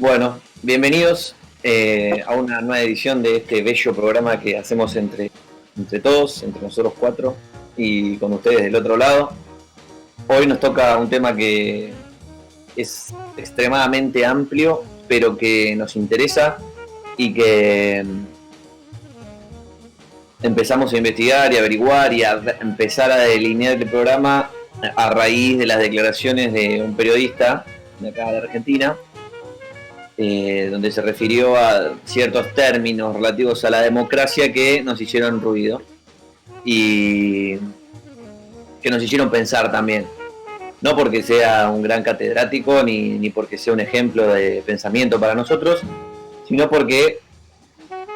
Bueno, bienvenidos a una nueva edición de este bello programa que hacemos entre todos, entre nosotros cuatro y con ustedes del otro lado. Hoy nos toca un tema que es extremadamente amplio, pero que nos interesa y que empezamos a investigar y averiguar y a empezar a delinear el programa a raíz de las declaraciones de un periodista de acá de Argentina, donde se refirió a ciertos términos relativos a la democracia que nos hicieron ruido y que nos hicieron pensar también. No porque sea un gran catedrático ni porque sea un ejemplo de pensamiento para nosotros, sino porque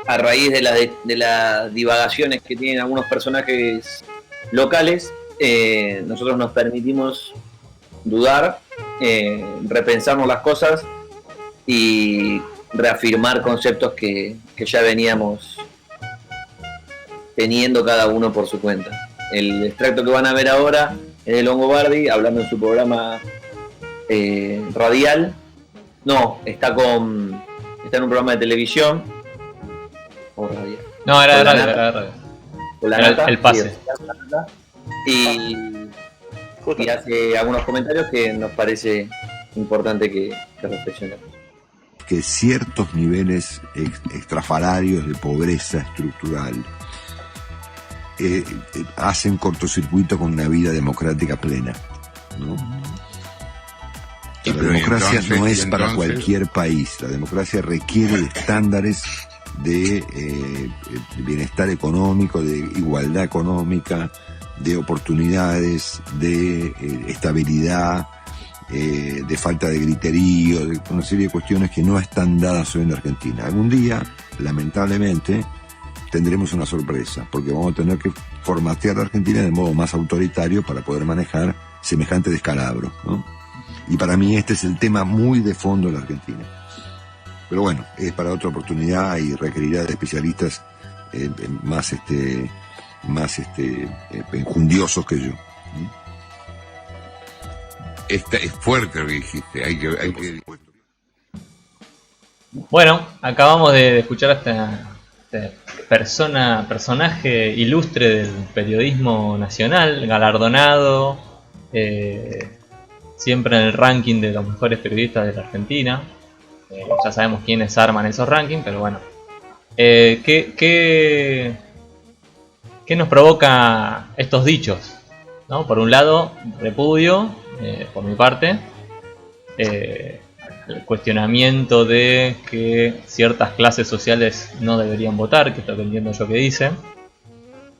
a raíz de las divagaciones que tienen algunos personajes locales, nosotros nos permitimos dudar, repensarnos las cosas y reafirmar conceptos que ya veníamos teniendo cada uno por su cuenta. El extracto que van a ver ahora es de Longobardi hablando en su programa radial. No, está en un programa de televisión o radial. No, era de radio. Con la era nata, el pase. Y hace algunos comentarios que nos parece importante que reflexionemos. Que ciertos niveles estrafalarios de pobreza estructural hacen cortocircuito con una vida democrática plena, ¿no? La democracia no es para cualquier país. La democracia requiere de estándares de bienestar económico, de igualdad económica, de oportunidades, de estabilidad, de falta de griterío, de una serie de cuestiones que no están dadas hoy en Argentina. Algún día, lamentablemente, tendremos una sorpresa, porque vamos a tener que formatear a Argentina de modo más autoritario para poder manejar semejante descalabro, ¿no? Y para mí este es el tema muy de fondo de la Argentina. Pero bueno, es para otra oportunidad y requerirá de especialistas más enjundiosos que yo. Es fuerte lo que dijiste, hay que... Bueno, acabamos de escuchar a este personaje ilustre del periodismo nacional, galardonado, siempre en el ranking de los mejores periodistas de la Argentina. Ya sabemos quiénes arman esos rankings, pero bueno. ¿Qué nos provoca estos dichos? ¿No? Por un lado, repudio, por mi parte, el cuestionamiento de que ciertas clases sociales no deberían votar, que es lo que entiendo yo que dice,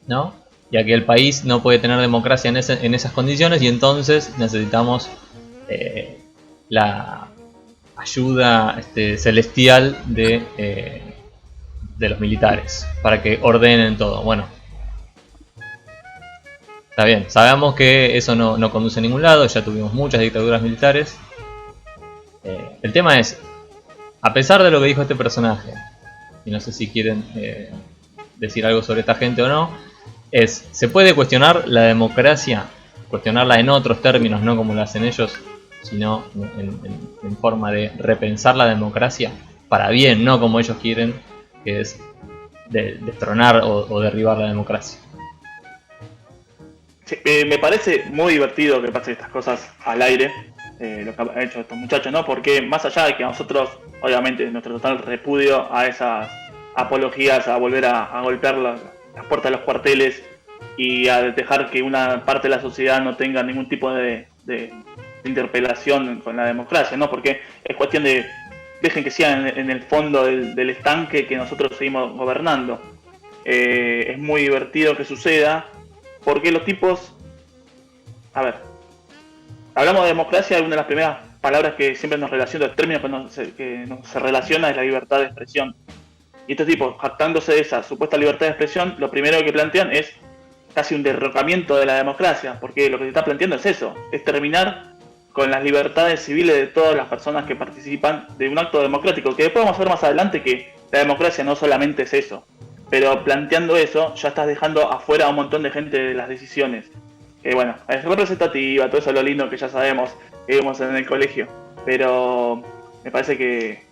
¿no? Ya que el país no puede tener democracia en esas condiciones y entonces necesitamos la ayuda celestial de los militares para que ordenen todo. Bueno, está bien, sabemos que eso no conduce a ningún lado, ya tuvimos muchas dictaduras militares. El tema es, a pesar de lo que dijo este personaje, y no sé si quieren decir algo sobre esta gente o no, ¿se puede cuestionar la democracia? Cuestionarla en otros términos, no como lo hacen ellos, sino en forma de repensar la democracia para bien, no como ellos quieren, que es destronar o derribar la democracia. Sí, me parece muy divertido que pasen estas cosas al aire, lo que han hecho estos muchachos, ¿no? Porque más allá de que nosotros, obviamente, nuestro total repudio a esas apologías, a volver a golpear las puertas de los cuarteles y a dejar que una parte de la sociedad no tenga ningún tipo de interpelación con la democracia, ¿no? Porque es cuestión de dejen que sigan en el fondo del estanque que nosotros seguimos gobernando. Es muy divertido que suceda porque los tipos, a ver, hablamos de democracia, una de las primeras palabras que siempre nos relaciona, el término que nos se relaciona es la libertad de expresión. Y estos tipos, jactándose de esa supuesta libertad de expresión, lo primero que plantean es casi un derrocamiento de la democracia, porque lo que se está planteando es eso, es terminar con las libertades civiles de todas las personas que participan de un acto democrático, que después vamos a ver más adelante que la democracia no solamente es eso, pero planteando eso ya estás dejando afuera a un montón de gente de las decisiones. Bueno, es representativa, todo eso es lo lindo que ya sabemos, que vimos en el colegio, pero me parece que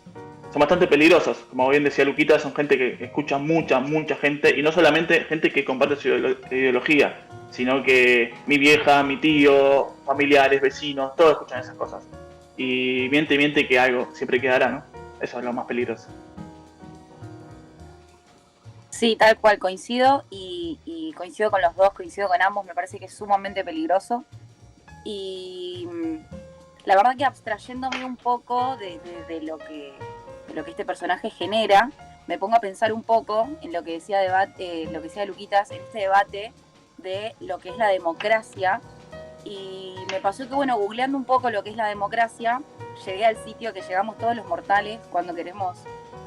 son bastante peligrosos. Como bien decía Luquita, son gente que escucha mucha gente, y no solamente gente que comparte su ideología, sino que mi vieja, mi tío, familiares, vecinos, todos escuchan esas cosas. Y miente que algo siempre quedará, ¿no? Eso es lo más peligroso. Sí, tal cual, coincido y coincido con los dos, coincido con ambos, me parece que es sumamente peligroso. Y la verdad que abstrayéndome un poco de lo que este personaje genera, me pongo a pensar un poco en lo que decía Luquitas, en este debate de lo que es la democracia. Y me pasó que, bueno, googleando un poco lo que es la democracia, llegué al sitio que llegamos todos los mortales cuando queremos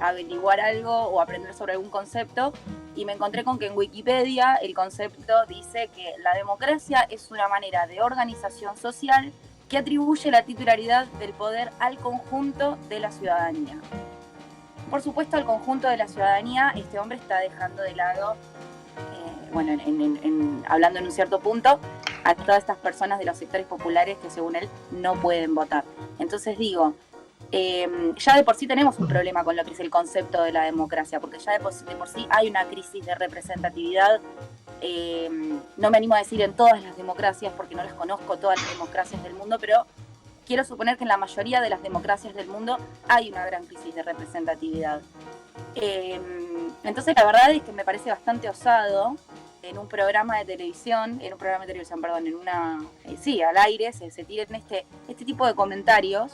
averiguar algo o aprender sobre algún concepto, y me encontré con que en Wikipedia el concepto dice que la democracia es una manera de organización social que atribuye la titularidad del poder al conjunto de la ciudadanía. Por supuesto, al conjunto de la ciudadanía, este hombre está dejando de lado, hablando en un cierto punto, a todas estas personas de los sectores populares que según él no pueden votar. Entonces digo, ya de por sí tenemos un problema con lo que es el concepto de la democracia, porque ya de por sí hay una crisis de representatividad. No me animo a decir en todas las democracias, porque no las conozco todas las democracias del mundo, pero quiero suponer que en la mayoría de las democracias del mundo hay una gran crisis de representatividad. Entonces la verdad es que me parece bastante osado en un programa de televisión, al aire se tiren este tipo de comentarios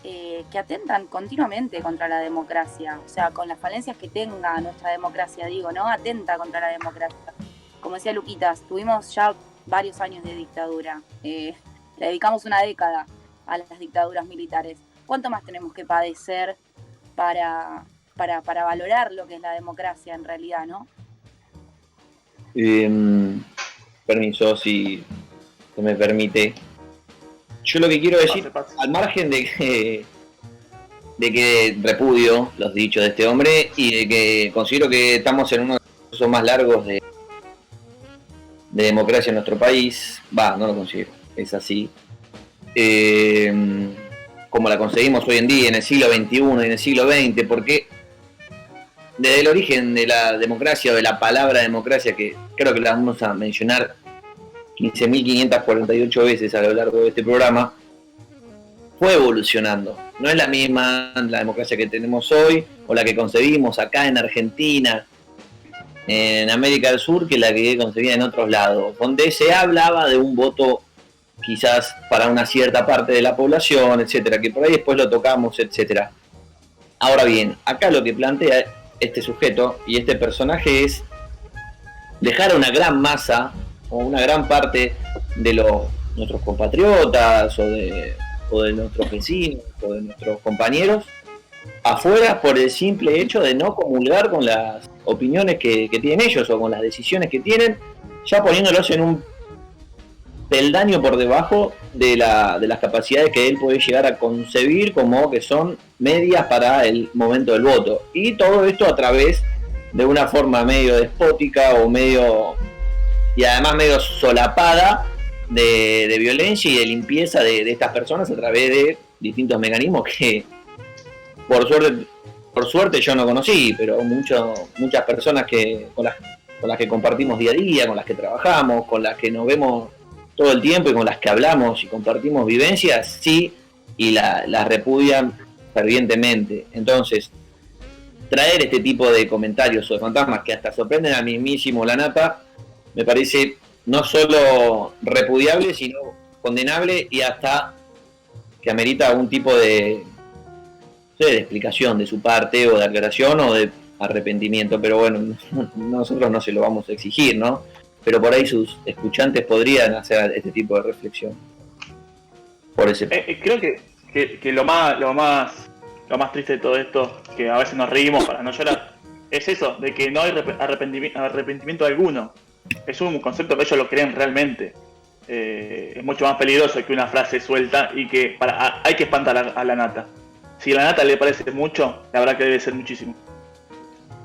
que atentan continuamente contra la democracia, o sea, con las falencias que tenga nuestra democracia, digo, ¿no? Atenta contra la democracia. Como decía Luquitas, tuvimos ya varios años de dictadura, le dedicamos una década a las dictaduras militares. ¿Cuánto más tenemos que padecer para valorar lo que es la democracia en realidad, no? Permiso, si se me permite. Yo lo que quiero decir, al margen de que repudio los dichos de este hombre y de que considero que estamos en uno de los procesos más largos de democracia en nuestro país, no lo considero, es así. Como la conseguimos hoy en día, en el siglo XXI y en el siglo XX, porque desde el origen de la democracia o de la palabra democracia, que creo que la vamos a mencionar 15.548 veces a lo largo de este programa, fue evolucionando. No es la misma la democracia que tenemos hoy o la que concebimos acá en Argentina, en América del Sur, que la que concebía en otros lados, donde se hablaba de un voto quizás para una cierta parte de la población, etcétera, que por ahí después lo tocamos, etcétera. Ahora bien, acá lo que plantea este sujeto y este personaje es dejar a una gran masa o una gran parte de nuestros compatriotas o de nuestros vecinos o de nuestros compañeros afuera por el simple hecho de no comulgar con las opiniones que tienen ellos o con las decisiones que tienen, ya poniéndolos en un peldaño por debajo de las capacidades que él puede llegar a concebir como que son medias para el momento del voto. Y todo esto a través de una forma medio despótica y además medio solapada de violencia y de limpieza de estas personas a través de distintos mecanismos que por suerte yo no conocí, pero muchas personas con las que compartimos día a día, con las que trabajamos, con las que nos vemos todo el tiempo y con las que hablamos y compartimos vivencias, sí, y las repudian fervientemente. Entonces, traer este tipo de comentarios o de fantasmas que hasta sorprenden al mismísimo Lanata, me parece no solo repudiable, sino condenable y hasta que amerita algún tipo de explicación de su parte o de aclaración o de arrepentimiento. Pero bueno, nosotros no se lo vamos a exigir, ¿no? Pero por ahí sus escuchantes podrían hacer este tipo de reflexión. Por ese creo que lo más triste de todo esto, que a veces nos reímos para no llorar, es eso, de que no hay arrepentimiento alguno. Es un concepto que ellos lo creen realmente. Es mucho más peligroso que una frase suelta y que hay que espantar a la nata. Si a la nata le parece mucho, la verdad que debe ser muchísimo.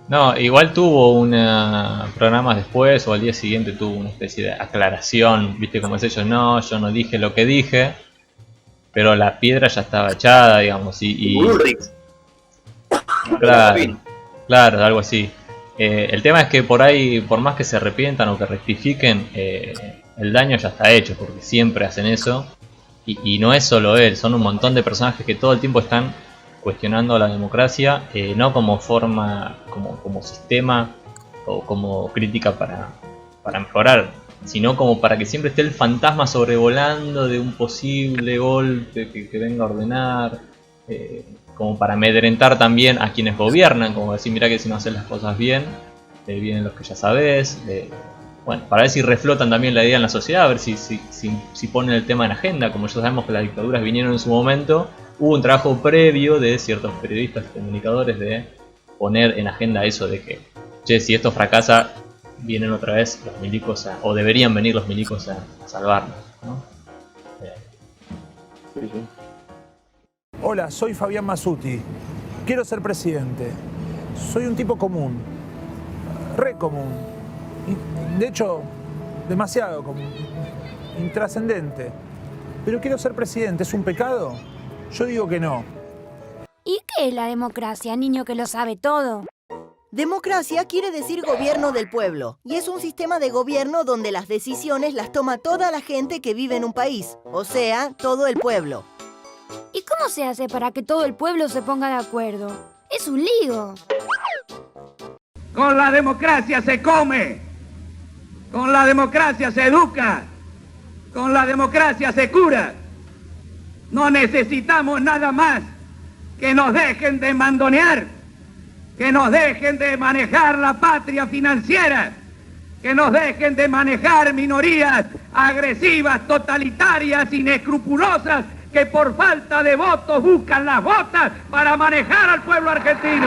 No, igual tuvo programas después o al día siguiente tuvo una especie de aclaración, viste como es ellos, no, yo no dije lo que dije. pero la piedra ya estaba echada, digamos, y Bullrich. claro, algo así. El tema es que por ahí, por más que se arrepientan o que rectifiquen, el daño ya está hecho, porque siempre hacen eso. Y no es solo él, son un montón de personajes que todo el tiempo están cuestionando la democracia, no como forma, como sistema o como crítica para mejorar, sino como para que siempre esté el fantasma sobrevolando de un posible golpe que venga a ordenar, como para amedrentar también a quienes gobiernan, como decir, mira que si no haces las cosas bien, vienen los que ya sabes. Bueno, para ver si reflotan también la idea en la sociedad, a ver si ponen el tema en agenda. Como ya sabemos que las dictaduras vinieron en su momento, hubo un trabajo previo de ciertos periodistas y comunicadores de poner en agenda eso de que, che, si esto fracasa, vienen otra vez los milicos o deberían venir los milicos a salvarnos, ¿no? Hola, soy Fabián Masuti. Quiero ser presidente. Soy un tipo común. Re común. De hecho, demasiado común. Intrascendente. Pero quiero ser presidente. ¿Es un pecado? Yo digo que no. ¿Y qué es la democracia, niño que lo sabe todo? Democracia quiere decir gobierno del pueblo, y es un sistema de gobierno donde las decisiones las toma toda la gente que vive en un país, o sea, todo el pueblo. ¿Y cómo se hace para que todo el pueblo se ponga de acuerdo? Es un lío. Con la democracia se come, con la democracia se educa, con la democracia se cura. No necesitamos nada más que nos dejen de mandonear, que nos dejen de manejar la patria financiera, que nos dejen de manejar minorías agresivas, totalitarias, inescrupulosas, que por falta de votos buscan las botas para manejar al pueblo argentino.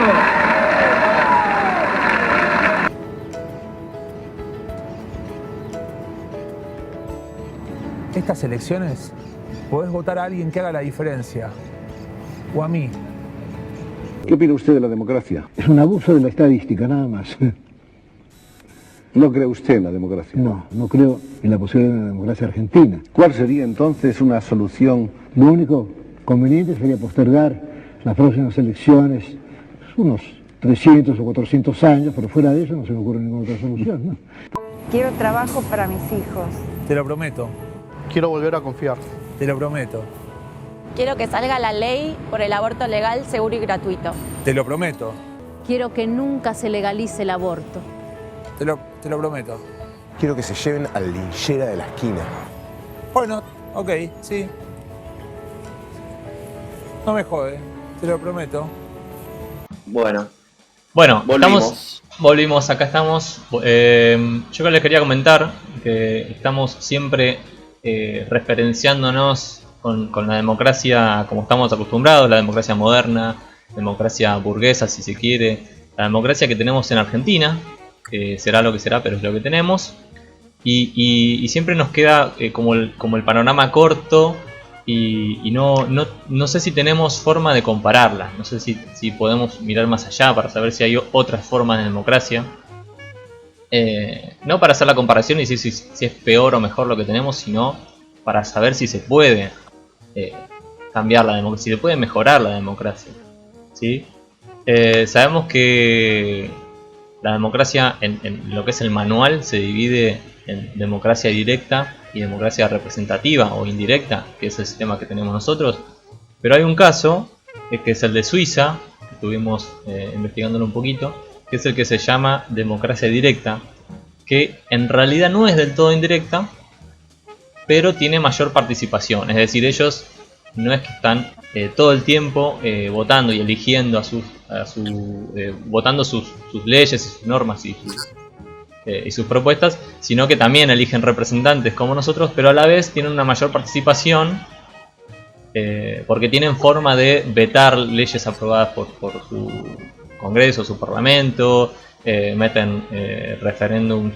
Estas elecciones podés votar a alguien que haga la diferencia. O a mí. ¿Qué opina usted de la democracia? Es un abuso de la estadística, nada más. ¿No cree usted en la democracia? No, no creo en la posibilidad de una democracia argentina. ¿Cuál sería entonces una solución? Lo único conveniente sería postergar las próximas elecciones unos 300 o 400 años, pero fuera de eso no se me ocurre ninguna otra solución, ¿no? Quiero trabajo para mis hijos. Te lo prometo. Quiero volver a confiar. Te lo prometo. Quiero que salga la ley por el aborto legal, seguro y gratuito. Te lo prometo. Quiero que nunca se legalice el aborto. Te lo prometo. Quiero que se lleven al linchera de la esquina. Bueno, ok, sí. No me jode, te lo prometo. Bueno, volvimos, acá estamos. Yo les quería comentar que estamos siempre referenciándonos con la democracia como estamos acostumbrados, la democracia moderna, democracia burguesa si se quiere, la democracia que tenemos en Argentina, que será lo que será, pero es lo que tenemos, y siempre nos queda como el panorama corto y no sé si tenemos forma de compararla, no sé si podemos mirar más allá para saber si hay otras formas de democracia, no para hacer la comparación y decir si es peor o mejor lo que tenemos, sino para saber si se puede cambiar la democracia, si se puede mejorar la democracia, ¿sí? Sabemos que la democracia en lo que es el manual se divide en democracia directa y democracia representativa o indirecta, que es el sistema que tenemos nosotros, pero hay un caso que es el de Suiza, que estuvimos investigándolo un poquito, que es el que se llama democracia directa, que en realidad no es del todo indirecta, pero tiene mayor participación, es decir, ellos no es que están todo el tiempo votando y eligiendo votando sus leyes y sus normas y sus propuestas, sino que también eligen representantes como nosotros, pero a la vez tienen una mayor participación porque tienen forma de vetar leyes aprobadas por su Congreso, su Parlamento, meten referéndum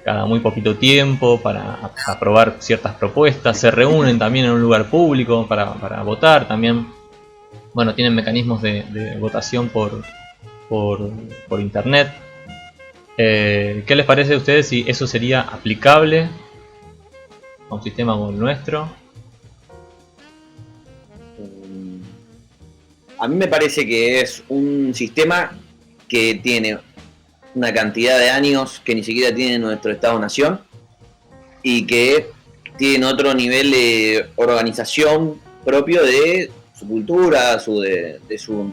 cada muy poquito tiempo para aprobar ciertas propuestas, se reúnen también en un lugar público para votar también. Bueno, tienen mecanismos de votación por internet. ¿Qué les parece a ustedes si eso sería aplicable a un sistema como el nuestro? A mí me parece que es un sistema que tiene una cantidad de años que ni siquiera tiene nuestro Estado-Nación y que tiene otro nivel de organización propio de su cultura, de su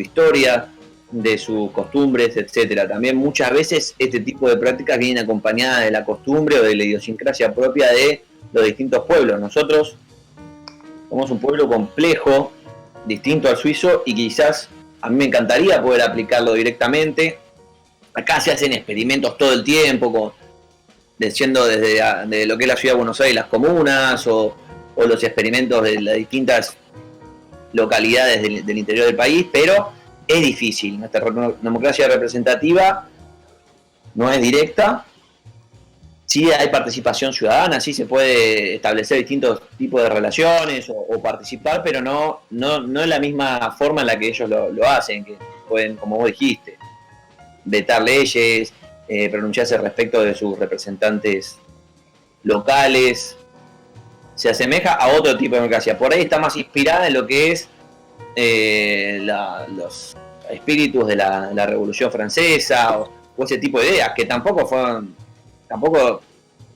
historia, de sus costumbres, etcétera. También muchas veces este tipo de prácticas vienen acompañadas de la costumbre o de la idiosincrasia propia de los distintos pueblos. Nosotros somos un pueblo complejo, distinto al suizo, y quizás a mí me encantaría poder aplicarlo directamente. Acá se hacen experimentos todo el tiempo, desde lo que es la ciudad de Buenos Aires, las comunas, o los experimentos de las distintas localidades del interior del país, pero es difícil. Nuestra democracia representativa no es directa. Sí hay participación ciudadana, sí se puede establecer distintos tipos de relaciones o participar, pero no es la misma forma en la que ellos lo hacen, que pueden, como vos dijiste, vetar leyes, pronunciarse respecto de sus representantes locales. Se asemeja a otro tipo de democracia. Por ahí está más inspirada en lo que es los espíritus de la Revolución Francesa o ese tipo de ideas, que tampoco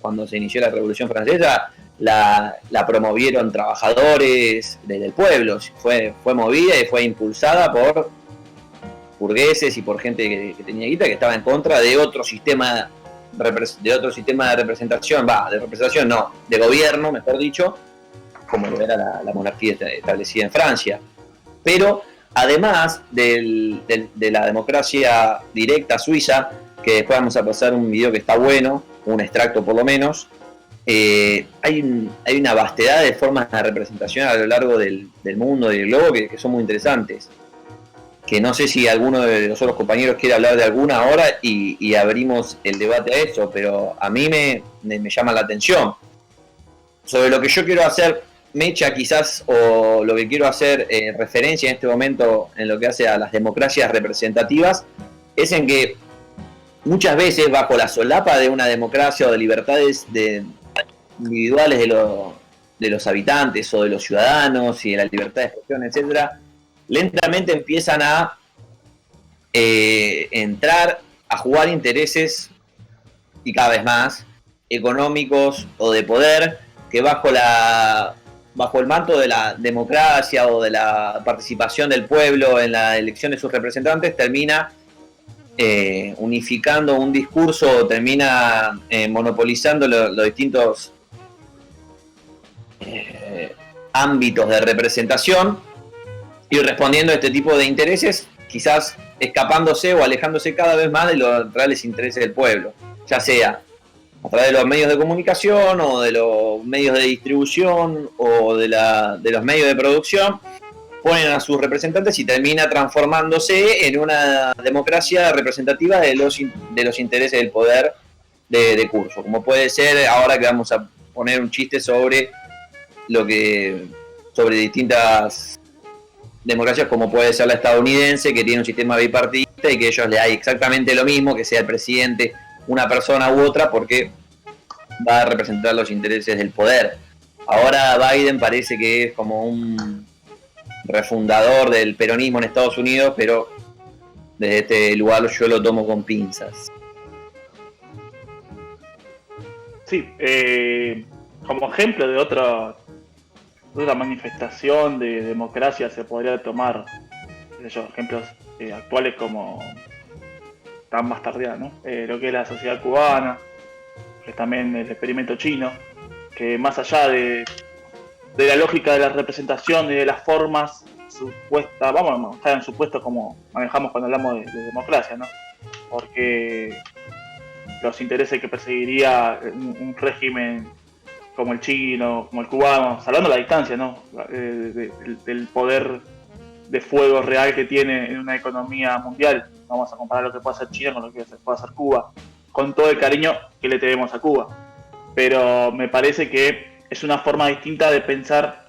cuando se inició la Revolución Francesa la promovieron trabajadores del pueblo. Fue movida y fue impulsada por burgueses y por gente que tenía guita, que estaba en contra de otro sistema de representación, de gobierno, mejor dicho, como lo era la monarquía establecida en Francia. Pero además de la democracia directa suiza, que después vamos a pasar un video que está bueno, un extracto por lo menos, hay una vastedad de formas de representación a lo largo del mundo y del globo que son muy interesantes. Que no sé si alguno de los otros compañeros quiere hablar de alguna ahora y abrimos el debate a eso, pero a mí me llama la atención. Sobre lo que yo quiero hacer mecha quizás, o lo que quiero hacer referencia en este momento en lo que hace a las democracias representativas, es en que muchas veces bajo la solapa de una democracia o de libertades individuales de los habitantes o de los ciudadanos y de la libertad de expresión, etcétera, lentamente empiezan a entrar a jugar intereses, y cada vez más, económicos o de poder, que bajo el manto de la democracia o de la participación del pueblo en la elección de sus representantes termina unificando un discurso, termina monopolizando los distintos ámbitos de representación y respondiendo a este tipo de intereses, quizás escapándose o alejándose cada vez más de los reales intereses del pueblo, ya sea a través de los medios de comunicación o de los medios de distribución o de los medios de producción. Ponen a sus representantes y termina transformándose en una democracia representativa de los intereses del poder de curso, como puede ser ahora que vamos a poner un chiste sobre distintas democracias, como puede ser la estadounidense, que tiene un sistema bipartidista y que a ellos le hay exactamente lo mismo, que sea el presidente una persona u otra, porque va a representar los intereses del poder. Ahora Biden parece que es como un refundador del peronismo en Estados Unidos, pero desde este lugar yo lo tomo con pinzas. Sí, como ejemplo de otra manifestación de democracia se podría tomar ejemplos actuales como tan más tardías, ¿no? Lo que es la sociedad cubana, que es también el experimento chino, que más allá de la lógica de la representación y de las formas supuestas, vamos a manejar en supuesto como manejamos cuando hablamos de democracia, ¿no? Porque los intereses que perseguiría un régimen como el chino, como el cubano, hablando a la distancia, ¿no? Del poder de fuego real que tiene en una economía mundial. Vamos a comparar lo que puede hacer China con lo que puede hacer Cuba, con todo el cariño que le tenemos a Cuba. Pero me parece que es una forma distinta de pensar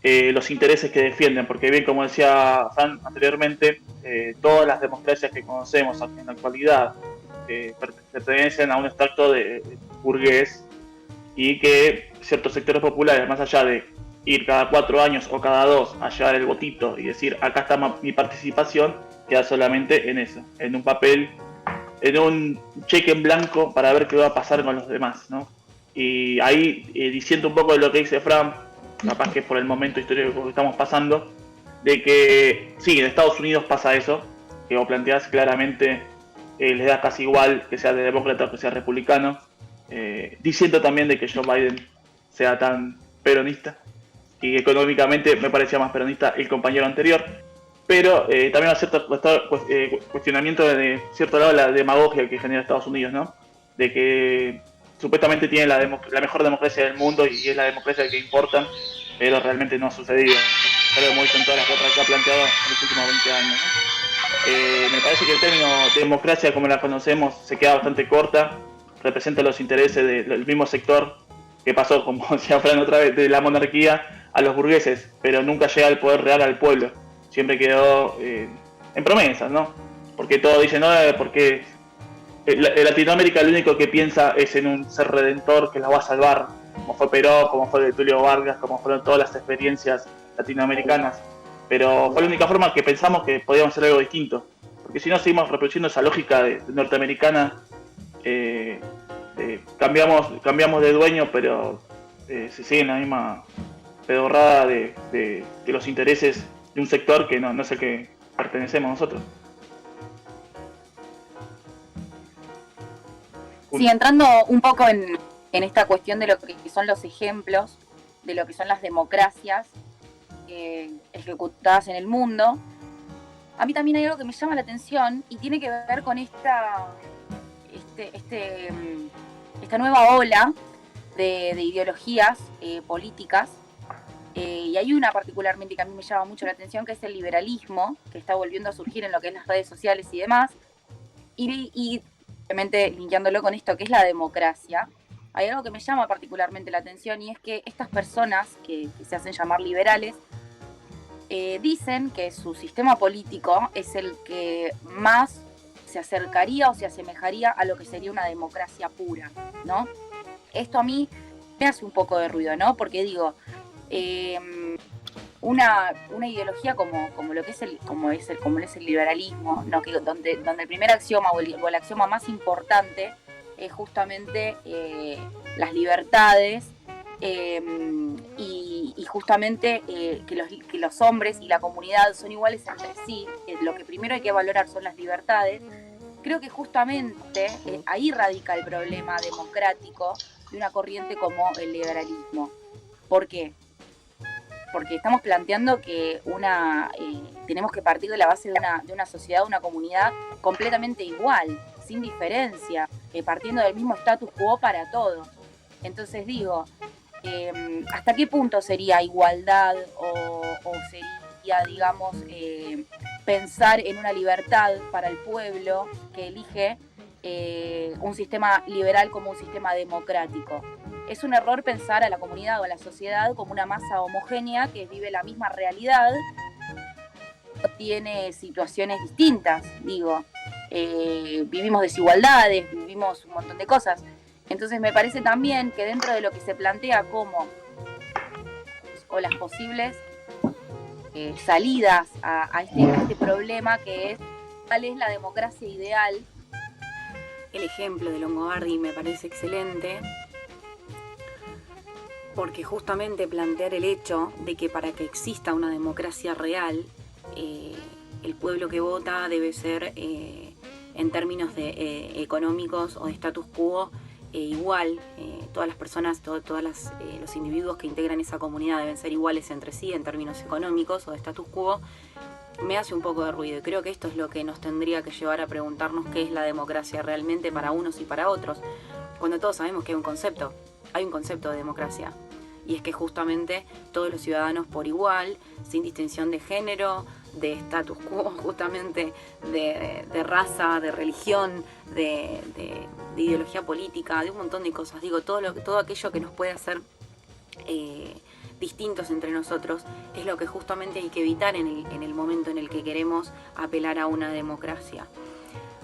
los intereses que defienden, porque bien como decía Fran anteriormente, todas las democracias que conocemos en la actualidad pertenecen a un extracto de burgués, y que ciertos sectores populares, más allá de ir cada 4 años o cada 2 a llevar el votito y decir acá está mi participación, queda solamente en eso, en un papel, en un cheque en blanco para ver qué va a pasar con los demás, ¿no? Y ahí, diciendo un poco de lo que dice Fran, capaz que por el momento histórico que estamos pasando, de que sí, en Estados Unidos pasa eso, que vos planteás claramente, les da casi igual que sea de demócrata o que sea republicano, diciendo también de que Joe Biden sea tan peronista, y económicamente me parecía más peronista el compañero anterior, pero también hay cierto cuestionamiento de cierto lado de la demagogia que genera Estados Unidos, ¿no? De que supuestamente tiene la mejor democracia del mundo y es la democracia que importa, pero realmente no ha sucedido. Ya lo hemos visto en todas las otras que ha planteado en los últimos 20 años, ¿no? Me parece que el término democracia como la conocemos se queda bastante corta, representa los intereses del mismo sector que pasó, como decía Fran otra vez, de la monarquía a los burgueses, pero nunca llega al poder real al pueblo. Siempre quedó en promesas, ¿no? Porque todos dicen, no, porque en Latinoamérica lo único que piensa es en un ser redentor que la va a salvar, como fue Perón, como fue Tulio Vargas, como fueron todas las experiencias latinoamericanas. Pero fue la única forma que pensamos que podíamos hacer algo distinto. Porque si no seguimos reproduciendo esa lógica de norteamericana, cambiamos de dueño, pero se sigue en la misma pedorrada de los intereses de un sector que no es el que pertenecemos nosotros. Sí, entrando un poco en esta cuestión de lo que son los ejemplos, de lo que son las democracias ejecutadas en el mundo, a mí también hay algo que me llama la atención y tiene que ver con esta nueva ola de ideologías políticas, y hay una particularmente que a mí me llama mucho la atención, que es el liberalismo, que está volviendo a surgir en lo que es las redes sociales y demás, y obviamente linkeándolo con esto que es la democracia. Hay algo que me llama particularmente la atención y es que estas personas que se hacen llamar liberales dicen que su sistema político es el que más se acercaría o se asemejaría a lo que sería una democracia pura, ¿no? Esto a mí me hace un poco de ruido, ¿no? Porque digo, una ideología como es el liberalismo, ¿no? Donde el primer axioma o el axioma más importante es justamente las libertades, y justamente que los hombres y la comunidad son iguales entre sí. Lo que primero hay que valorar son las libertades. Creo que justamente ahí radica el problema democrático de una corriente como el liberalismo. ¿Por qué? Porque estamos planteando que tenemos que partir de la base de una sociedad, una comunidad completamente igual, sin diferencia, partiendo del mismo status quo para todos. Entonces digo, ¿hasta qué punto sería igualdad o sería, digamos, pensar en una libertad para el pueblo que elige un sistema liberal como un sistema democrático? Es un error pensar a la comunidad o a la sociedad como una masa homogénea que vive la misma realidad, tiene situaciones distintas, digo, vivimos desigualdades, vivimos un montón de cosas. Entonces me parece también que dentro de lo que se plantea como o las posibles salidas a este problema que es cuál es la democracia ideal, el ejemplo de Longobardi me parece excelente, porque justamente plantear el hecho de que para que exista una democracia real, el pueblo que vota debe ser en términos económicos o de status quo igual, todas las personas, todos los individuos que integran esa comunidad deben ser iguales entre sí en términos económicos o de status quo, me hace un poco de ruido. Y creo que esto es lo que nos tendría que llevar a preguntarnos qué es la democracia realmente para unos y para otros, cuando todos sabemos que hay un concepto de democracia, y es que justamente todos los ciudadanos por igual, sin distinción de género, de status quo, justamente de raza, de religión, de ideología política, de un montón de cosas. Digo, todo aquello que nos puede hacer distintos entre nosotros es lo que justamente hay que evitar en el momento en el que queremos apelar a una democracia.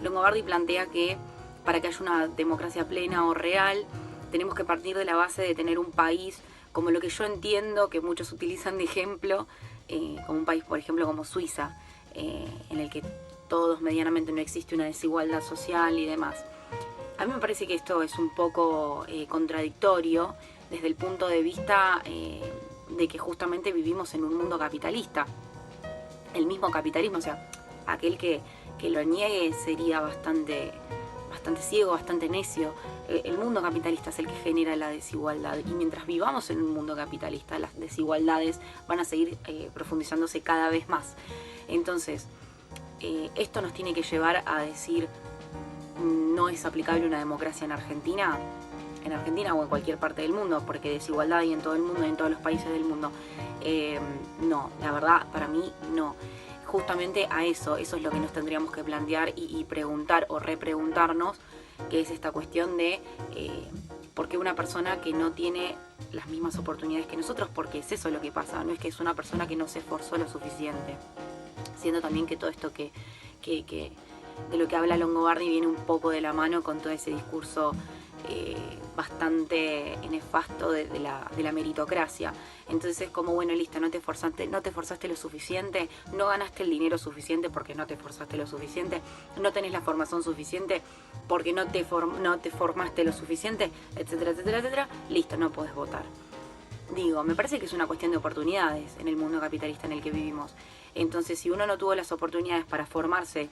Longobardi plantea que para que haya una democracia plena o real tenemos que partir de la base de tener un país como lo que yo entiendo que muchos utilizan de ejemplo, como un país, por ejemplo, como Suiza, en el que todos medianamente no existe una desigualdad social y demás. A mí me parece que esto es un poco contradictorio desde el punto de vista de que justamente vivimos en un mundo capitalista. El mismo capitalismo, o sea, aquel que lo niegue sería bastante ciego, bastante necio. El mundo capitalista es el que genera la desigualdad, y mientras vivamos en un mundo capitalista, las desigualdades van a seguir profundizándose cada vez más. Entonces, esto nos tiene que llevar a decir, no es aplicable una democracia en Argentina o en cualquier parte del mundo, porque desigualdad hay en todo el mundo y en todos los países del mundo. No, la verdad, para mí no. Justamente a eso es lo que nos tendríamos que plantear y preguntar o repreguntarnos, que es esta cuestión de por qué una persona que no tiene las mismas oportunidades que nosotros, porque es eso lo que pasa, no es que es una persona que no se esforzó lo suficiente. Siendo también que todo esto que de lo que habla Longobardi viene un poco de la mano con todo ese discurso bastante nefasto de la meritocracia. Entonces es como, bueno, listo, no te esforzaste lo suficiente, no ganaste el dinero suficiente porque no te esforzaste lo suficiente, no tenés la formación suficiente porque no te formaste lo suficiente, etcétera, etcétera, etcétera, listo, no podés votar. Digo, me parece que es una cuestión de oportunidades en el mundo capitalista en el que vivimos. Entonces, si uno no tuvo las oportunidades para formarse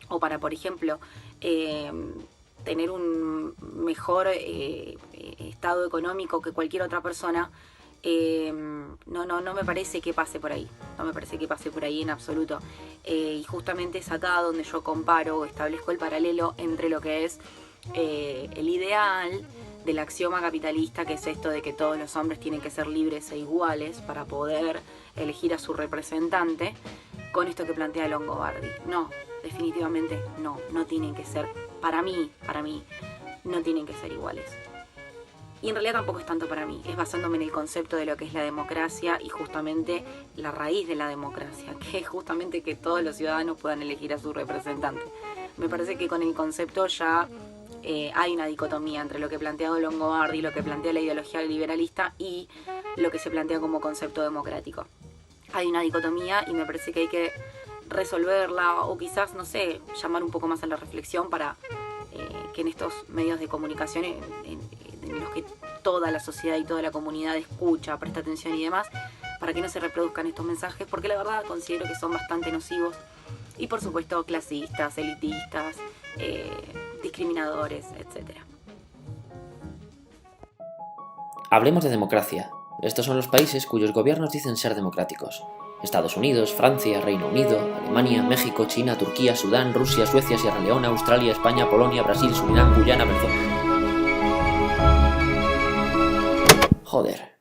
o para, por ejemplo, tener un mejor estado económico que cualquier otra persona, no me parece que pase por ahí. No me parece que pase por ahí en absoluto. Y justamente es acá donde yo comparo o establezco el paralelo entre lo que es el ideal del axioma capitalista, que es esto de que todos los hombres tienen que ser libres e iguales para poder elegir a su representante, con esto que plantea Longobardi. No, definitivamente no tienen que ser, para mí, no tienen que ser iguales. Y en realidad tampoco es tanto para mí, es basándome en el concepto de lo que es la democracia y justamente la raíz de la democracia, que es justamente que todos los ciudadanos puedan elegir a su representante. Me parece que con el concepto ya hay una dicotomía entre lo que plantea Longobardi, lo que plantea la ideología liberalista y lo que se plantea como concepto democrático. Hay una dicotomía y me parece que hay que resolverla o quizás, no sé, llamar un poco más a la reflexión para que en estos medios de comunicación en los que toda la sociedad y toda la comunidad escucha, presta atención y demás, para que no se reproduzcan estos mensajes, porque la verdad considero que son bastante nocivos y por supuesto clasistas, elitistas, discriminadores, etc. Hablemos de democracia. Estos son los países cuyos gobiernos dicen ser democráticos: Estados Unidos, Francia, Reino Unido, Alemania, México, China, Turquía, Sudán, Rusia, Suecia, Sierra Leona, Australia, España, Polonia, Brasil, Surinam, Guyana, Venezuela. Joder,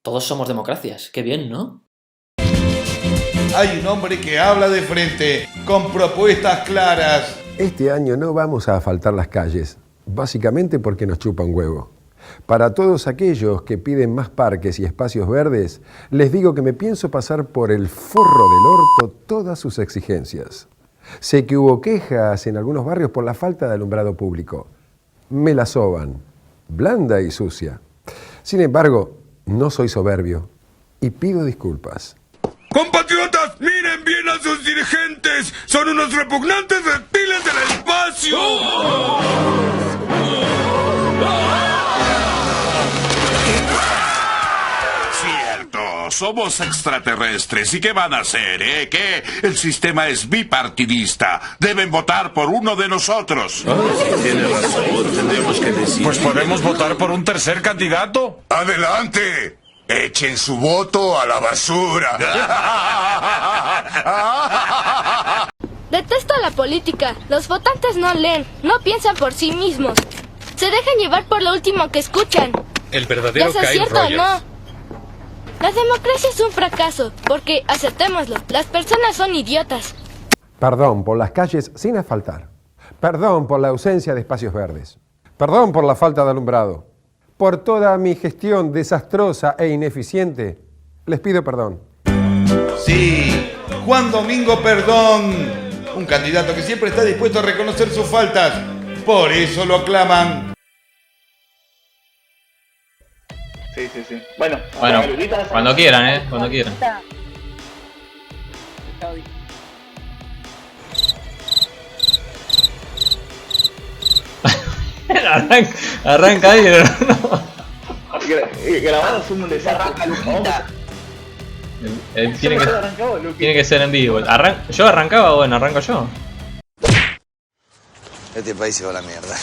todos somos democracias, qué bien, ¿no? Hay un hombre que habla de frente, con propuestas claras. Este año no vamos a asfaltar las calles, básicamente porque nos chupa un huevo. Para todos aquellos que piden más parques y espacios verdes, les digo que me pienso pasar por el forro del orto todas sus exigencias. Sé que hubo quejas en algunos barrios por la falta de alumbrado público. Me la soban, blanda y sucia. Sin embargo, no soy soberbio y pido disculpas. ¡Compatriotas, miren bien a sus dirigentes! ¡Son unos repugnantes reptiles del espacio! Cierto, somos extraterrestres. ¿Y qué van a hacer, ¿Qué? El sistema es bipartidista. Deben votar por uno de nosotros. Tiene razón, tendremos que decidir. Pues podemos votar por un tercer candidato. ¡Adelante! ¡Echen su voto a la basura! Detesto la política. Los votantes no leen, no piensan por sí mismos. Se dejan llevar por lo último que escuchan. El verdadero ya sea Kyle cierto o Rogers. no. La democracia es un fracaso, porque, aceptémoslo, las personas son idiotas. Perdón por las calles sin asfaltar. Perdón por la ausencia de espacios verdes. Perdón por la falta de alumbrado. Por toda mi gestión desastrosa e ineficiente, les pido perdón. Sí, Juan Domingo Perdón, un candidato que siempre está dispuesto a reconocer sus faltas. Por eso lo aclaman. Sí, sí, sí. Bueno, Luquita, cuando quieran, cuando quieran. Arranca ahí, no. Grabado un desastre. Tiene que ser en vivo. ¿Yo arrancaba? Bueno, arranco yo. Este país se va a la mierda.